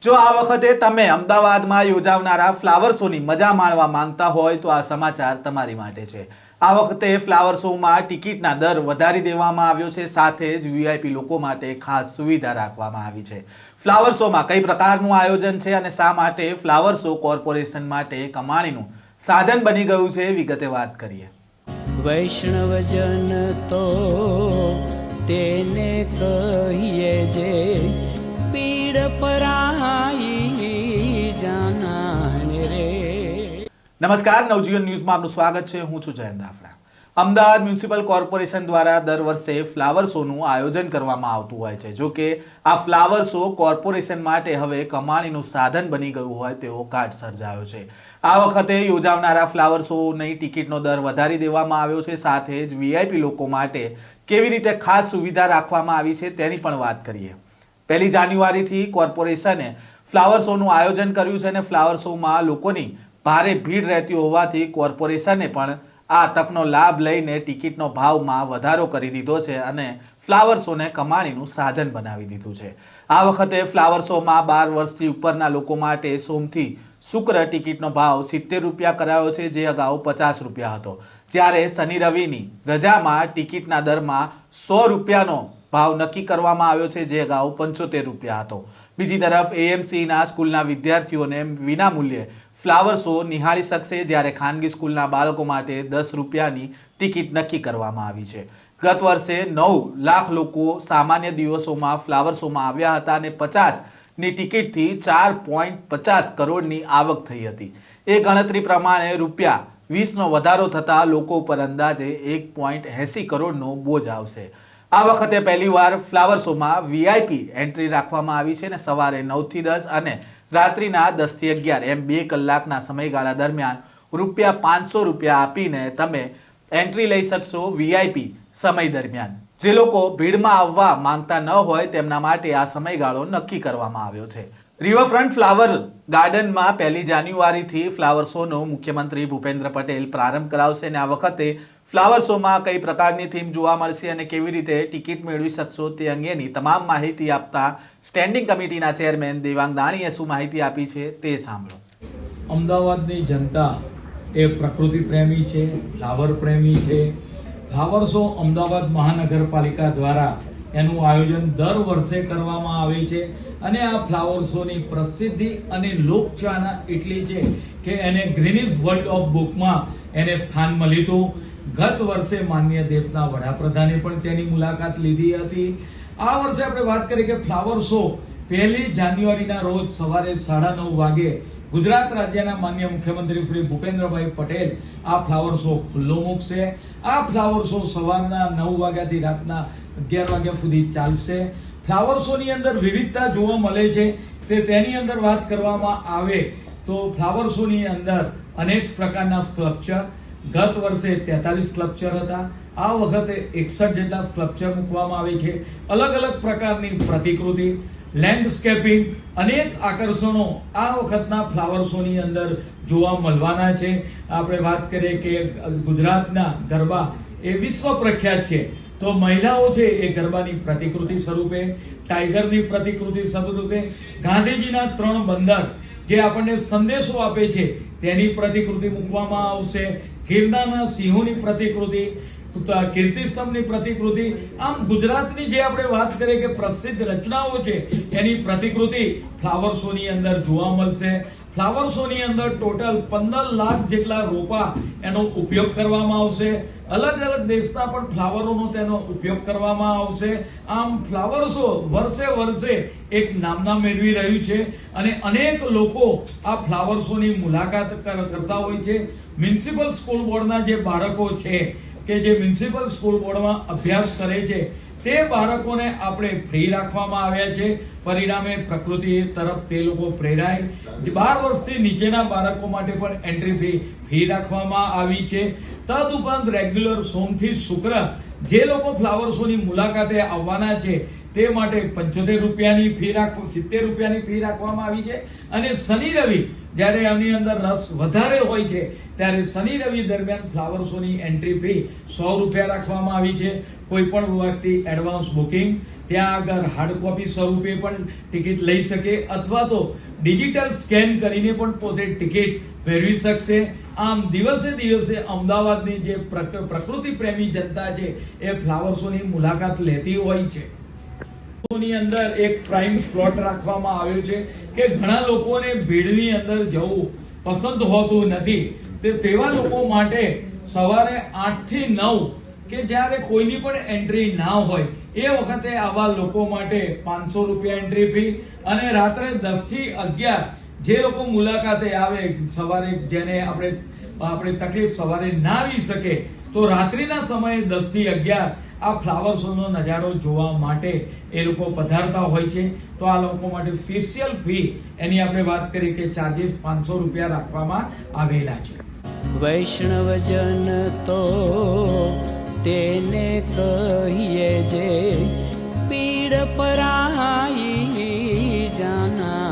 જો આ વખતે તમે અમદાવાદમાં યોજાનારા ફ્લાવર શોની મજા માણવા માંગતા હોય તો આ સમાચાર તમારી માટે છે। આ વખતે ફ્લાવર શોમાં ટિકિટના દર વધારી દેવામાં આવ્યો છે, સાથે જ વીઆઈપી લોકો માટે ખાસ સુવિધા રાખવામાં આવી છે। ફ્લાવર શોમાં કઈ પ્રકારનું આયોજન છે અને શા માટે ફ્લાવર શો કોર્પોરેશન માટે કમાણીનું સાધન બની ગયું છે, વિગતે વાત કરીએ। વૈષ્ણવજન તો તેને કહીએ જે પીડ પરાઈ જાનાને રે। નમસ્કાર, નવજીવન ન્યૂઝમાં આપનું સ્વાગત છે। હું છું જયંત દાફડા। અમદાવાદ મ્યુનિસિપલ કોર્પોરેશન દ્વારા દર વર્ષે ફ્લાવર શોનું આયોજન કરવામાં આવતું હોય છે। જો કે આ ફ્લાવર શો કોર્પોરેશન માટે હવે કમાણીનું સાધન બની ગયું હોય તેવો કાટ સર્જાયો છે। આ વખતે યોજાનારા ફ્લાવર શોની ટિકિટનો દર વધારી દેવામાં આવ્યો છે, સાથે જ વીઆઈપી લોકો માટે કેવી રીતે ખાસ સુવિધા રાખવામાં આવી છે તેની પણ વાત કરીએ। 1 જાન્યુઆરીથી કોર્પોરેશને ફ્લાવર શોનું આયોજન કર્યું છે અને ફ્લાવર શોમાં લોકોની ભારે ભીડ રહેતી હોવાથી કોર્પોરેશને પણ આ તકનો લાભ લઈને ટિકિટનો ભાવમાં વધારો કરી દીધો છે અને ફ્લાવર શોને કમાણીનું સાધન બનાવી દીધું છે। આ વખતે ફ્લાવર શોમાં 12 વર્ષથી ઉપરના લોકો માટે સોમથી શુક્ર ટિકિટનો ભાવ 70 રૂપિયા કરાયો છે, જે અગાઉ 50 રૂપિયા હતો, જ્યારે શનિ રવિની રજામાં ટિકિટના દરમાં 100 રૂપિયાનો ભાવ નક્કી કરવામાં આવ્યો છે, જે અગાઉ 75 રૂપિયા હતો। બીજી તરફ એએમસીના સ્કૂલના વિદ્યાર્થીઓને વિનામૂલ્યે ફ્લાવર શો નિહાળી શકશે, જ્યારે ખાનગી સ્કૂલના બાળકો માટે 10 રૂપિયાની ટિકિટ નક્કી કરવામાં આવી છે। ગત વર્ષે 9 લાખ લોકો સામાન્ય દિવસોમાં ફ્લાવર શોમાં આવ્યા હતા અને 50ની ટિકિટથી 4.50 કરોડની આવક થઈ હતી। એ ગણતરી પ્રમાણે ₹20નો વધારો થતાં લોકો પર અંદાજે 1.80 કરોડનો બોજ આવશે। આ વખતે પહેલીવાર ફ્લાવર શોમાં વીઆઈપી એન્ટ્રી રાખવામાં આવી છે અને સવારે 9 થી 10 અને રાત્રિના 10 થી 11 એમ 2 કલાકના સમયગાળા દરમિયાન ₹500 આપીને તમે એન્ટ્રી લઈ શકશો વીઆઈપી સમય દરમિયાન। જે લોકો ભીડમાં આવવા માંગતા ન હોય તેમના માટે આ સમયગાળો નક્કી કરવામાં આવ્યો છે। રિવરફ્રન્ટ ફ્લાવર ગાર્ડનમાં 1 જાન્યુઆરીથી ફ્લાવર શોનો મુખ્યમંત્રી ભૂપેન્દ્ર પટેલ પ્રારંભ કરાવશે અને આ વખતે ફ્લાવર શોમાં કઈ પ્રકારની થીમ જોવા મળશે અને કેવી રીતે ટિકિટ મેળવી શકશો તે અંગેની તમામ માહિતી આપતા સ્ટેન્ડિંગ કમિટીના ચેરમેન દેવાંગ દાણીએ શું માહિતી આપી છે તે સાંભળો। અમદાવાદની જનતા એ પ્રકૃતિ પ્રેમી છે, ફ્લાવર પ્રેમી છે। ફ્લાવર શો અમદાવાદ મહાનગરપાલિકા દ્વારા એનું આયોજન દર વર્ષે કરવામાં આવે છે અને આ ફ્લાવર શોની પ્રસિદ્ધિ અને લોકચાહના એટલી છે કે એને ગ્રીનિસ વર્લ્ડ ઓફ બુકમાં એને સ્થાન મળ્યું હતું। ગત વર્ષે માનનીય દેશના વડાપ્રધાને પણ તેની મુલાકાત લીધી હતી। આ વર્ષે આપણે વાત કરીએ કે ફ્લાવર શો 1 જાન્યુઆરીના રોજ સવારે 9:30 વાગે ગુજરાત રાજ્યના માનનીય મુખ્યમંત્રી શ્રી ભૂપેન્દ્રભાઈ પટેલ આ ફ્લાવર શો ખુલ્લો મૂકશે। આ ફ્લાવર શો સવારના 9 વાગ્યાથી રાતના 11 વાગ્યા સુધી ચાલશે। ફ્લાવર શો ની અંદર વિવિધતા જોવા મળે છે, તેની અંદર વાત કરવામાં આવે તો ફ્લાવર શો ની અંદર અનેક પ્રકારના સ્કલ્પચર, ગત વર્ષે 43 સ્કલ્પચર હતા, આ વખતે 61 જેટલા સ્કલ્પચર મૂકવામાં આવે છે। અલગ અલગ પ્રકારની પ્રતિકૃતિ, લેન્ડસ્કેપિંગ, અનેક આકર્ષણો આ વખતના ફ્લાવર શો ની અંદર જોવા મળવાના છે। આપણે વાત કરીએ કે ગુજરાતના ગરબા એ વિશ્વ પ્રખ્યાત છે, તો મહિલાઓ છે એ ગરબાની પ્રતિકૃતિ સ્વરૂપે, ટાઈગરની પ્રતિકૃતિ સ્વરૂપે, ગાંધીજીના 3 બંદર જે આપણને સંદેશો આપે છે તેની પ્રતિકૃતિ મૂકવામાં આવશે। ગિરનારના સિંહોની પ્રતિકૃતિ, કીર્તિસ્તંભની પ્રતિકૃતિ, આમ ગુજરાતની જે આપણે વાત કરીએ કે પ્રસિદ્ધ રચનાઓ છે એની પ્રતિકૃતિ ફ્લાવર શો ની અંદર જોવા મળશે। ફ્લાવર શો ની અંદર ટોટલ 15 લાખ જેટલા રોપા એનો ઉપયોગ કરવામાં આવશે। અલગ અલગ દેશના પણ ફ્લાવરોનો તેનો ઉપયોગ કરવામાં આવશે। આમ ફ્લાવર શો વર્ષે એક નામના મેળવી રહ્યું છે અને અનેક લોકો આ ફ્લાવર શો ની મુલાકાત કરતા હોય છે। મ્યુનિસિપલ સ્કૂલ બોર્ડના જે બાળકો છે કે જે મ્યુનિસિપલ સ્કૂલ બોર્ડમાં અભ્યાસ કરે છે તે બાળકોને આપણે ફ્રી રાખવામાં આવ્યા છે। પરિણામે પ્રકૃતિ તરફ તે લોકો પ્રેરાય। 12 વર્ષથી નીચેના બાળકો માટે પણ એન્ટ્રી ફી રાખવામાં આવી છે। તદ ઉપરાંત રેગ્યુલર સોમથી શુક્ર જે લોકો ફ્લાવર શોની મુલાકાતે આવવાના છે તે માટે 75 રૂપિયાની ફી 70 રૂપિયાની ફી રાખવામાં આવી છે. અને શનિ રવિ જ્યારે આની અંદર રસ વધારે હોય છે ત્યારે શનિ રવિ દરમિયાન ફ્લાવર શોની એન્ટ્રી ફી 100 રૂપિયા રાખવામાં આવી છે. કોઈ પણ વ્યક્તિ એડવાન્સ બુકિંગ ત્યાં આગળ હાર્ડ કોપી સ્વરૂપે પણ ટિકિટ લઈ શકે અથવા તો ડિજિટલ સ્કેન કરીને પણ પોતે ટિકિટ મેળવી શકશે. આમ દિવસે દિવસે અમદાવાદની જે પ્રકૃતિ પ્રેમી જનતા છે એ ફ્લાવર શોની મુલાકાત લેતી હોય છે. ની અંદર એક પ્રાઇમ સ્લોટ રાખવામાં આવ્યો છે કે ઘણા લોકોને ભીડની અંદર જવું પસંદ હોતું નથી. તેવા લોકો માટે સવારે 8 થી 9 કે જ્યારે કોઈની પણ એન્ટ્રી ના હોય એ વખતે આવા લોકો માટે 500 રૂપિયા એન્ટ્રી ફી અને રાત્રે 10 થી 11 જે લોકો મુલાકાતે આવે સવારે જેને આપણે તકલીફ સવારે ના આવી શકે તો રાત્રિના સમયે 10 થી 11 આ ફ્લાવર શો નો નજારો જોવા માટે એ લોકો પધારતા હોય છે. તો આ લોકો માટે સ્પેશિયલ ફી એની આપણે વાત કરી કે ચાર્જીસ 500 રૂપિયા રાખવામાં આવેલા છે. વૈષ્ણવજન તો તેને કહીએ જે પીડ પરાઈ જાના.